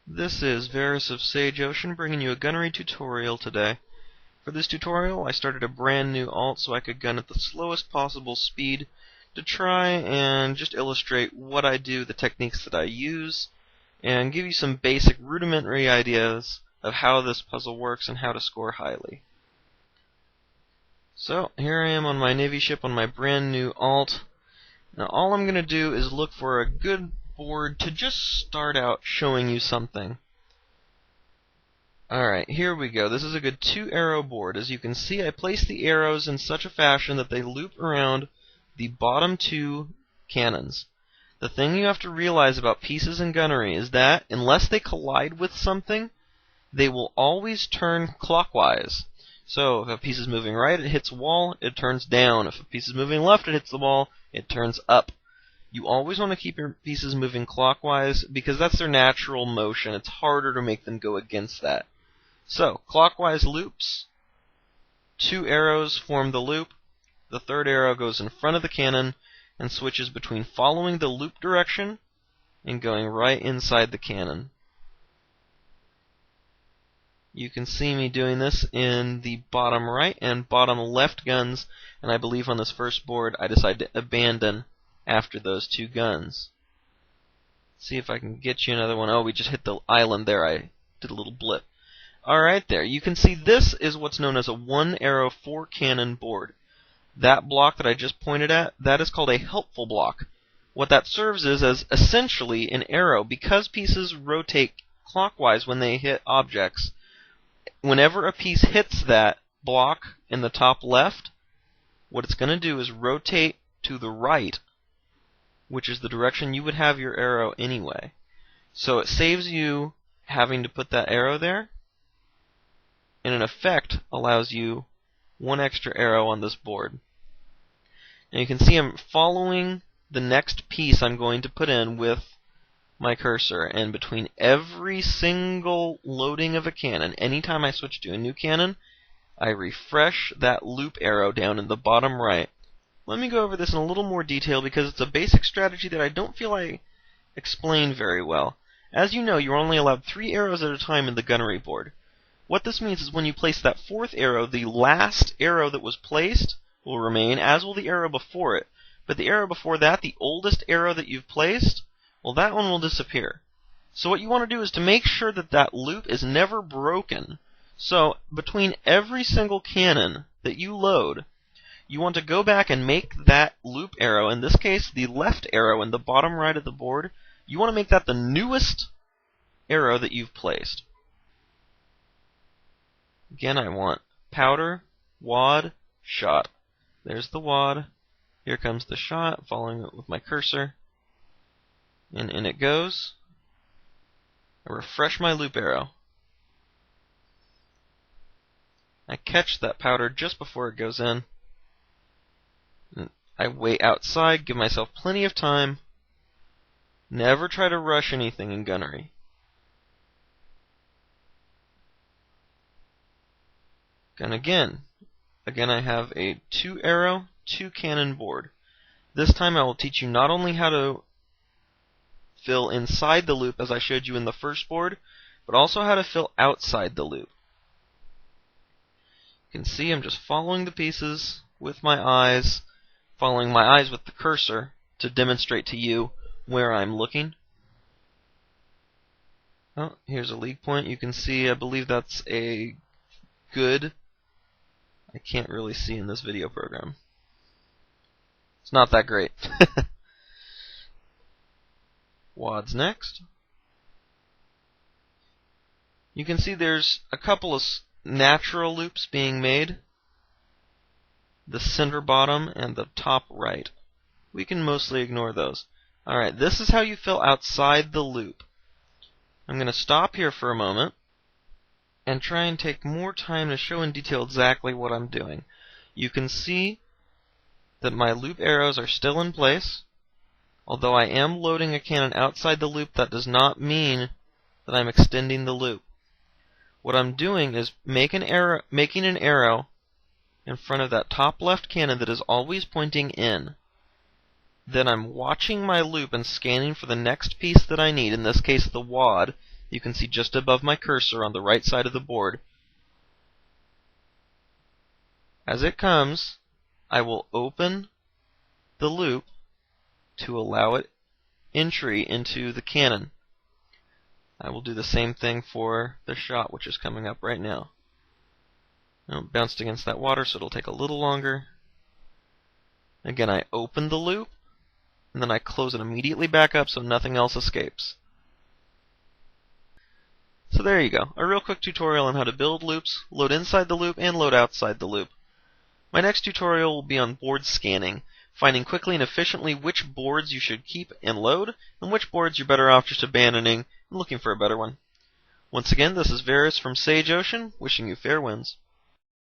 This is Varus of Sage Ocean bringing you a gunnery tutorial today. For this tutorial, I started a brand new alt so I could gun at the slowest possible speed to try and just illustrate what I do, the techniques that I use, and give you some basic rudimentary ideas of how this puzzle works and how to score highly. So, here I am on my Navy ship on my brand new alt. Now all I'm going to do is look for a good board to just start out showing you something. Alright, here we go. This is a good 2-arrow board. As you can see, I place the arrows in such a fashion that they loop around the bottom 2 cannons. The thing you have to realize about pieces in gunnery is that, unless they collide with something, they will always turn clockwise. So, if a piece is moving right, it hits a wall, it turns down. If a piece is moving left, it hits the wall, it turns up. You always want to keep your pieces moving clockwise because that's their natural motion. It's harder to make them go against that. So, clockwise loops, 2 arrows form the loop, the 3rd arrow goes in front of the cannon and switches between following the loop direction and going right inside the cannon. You can see me doing this in the bottom right and bottom left guns, and I believe on this first board I decided to abandon after those 2 guns. Let's see if I can get you another one. Oh, we just hit the island there. I did a little blip. Alright there. You can see this is what's known as a 1-arrow 4-cannon board. That block that I just pointed at, that is called a helpful block. What that serves is as essentially an arrow. Because pieces rotate clockwise when they hit objects, whenever a piece hits that block in the top left, what it's going to do is rotate to the right, which is the direction you would have your arrow anyway. So it saves you having to put that arrow there, and in effect allows you 1 extra arrow on this board. And you can see I'm following the next piece I'm going to put in with my cursor, and between every single loading of a cannon, anytime I switch to a new cannon, I refresh that loop arrow down in the bottom right. Let me go over this in a little more detail because it's a basic strategy that I don't feel I explained very well. As you know, you're only allowed 3 arrows at a time in the gunnery board. What this means is when you place that 4th arrow, the last arrow that was placed will remain, as will the arrow before it. But the arrow before that, the oldest arrow that you've placed, well, that one will disappear. So what you want to do is to make sure that that loop is never broken. So between every single cannon that you load, you want to go back and make that loop arrow, in this case the left arrow in the bottom right of the board, you want to make that the newest arrow that you've placed. Again, I want powder, wad, shot. There's the wad. Here comes the shot, following it with my cursor. And in it goes. I refresh my loop arrow. I catch that powder just before it goes in. And I wait outside, give myself plenty of time. Never try to rush anything in gunnery. And again I have a 2-arrow, 2-cannon board. This time I will teach you not only how to fill inside the loop as I showed you in the first board, but also how to fill outside the loop. You can see I'm just following the pieces with my eyes, following my eyes with the cursor to demonstrate to you where I'm looking. Oh, here's a league point. You can see, I believe that's a good. I can't really see in this video program. It's not that great. Wads next. You can see there's a couple of natural loops being made. The center bottom and the top right. We can mostly ignore those. Alright, this is how you fill outside the loop. I'm going to stop here for a moment and try and take more time to show in detail exactly what I'm doing. You can see that my loop arrows are still in place. Although I am loading a cannon outside the loop, that does not mean that I'm extending the loop. What I'm doing is making an arrow in front of that top left cannon that is always pointing in. Then I'm watching my loop and scanning for the next piece that I need, in this case the wad, You can see just above my cursor on the right side of the board. As it comes, I will open the loop to allow it entry into the cannon. I will do the same thing for the shot, which is coming up right now. Now, it bounced against that water, so it'll take a little longer. Again, I open the loop, and then I close it immediately back up so nothing else escapes. So there you go, a real quick tutorial on how to build loops, load inside the loop, and load outside the loop. My next tutorial will be on board scanning, finding quickly and efficiently which boards you should keep and load, and which boards you're better off just abandoning and looking for a better one. Once again, this is Varus from Sage Ocean, wishing you fair winds.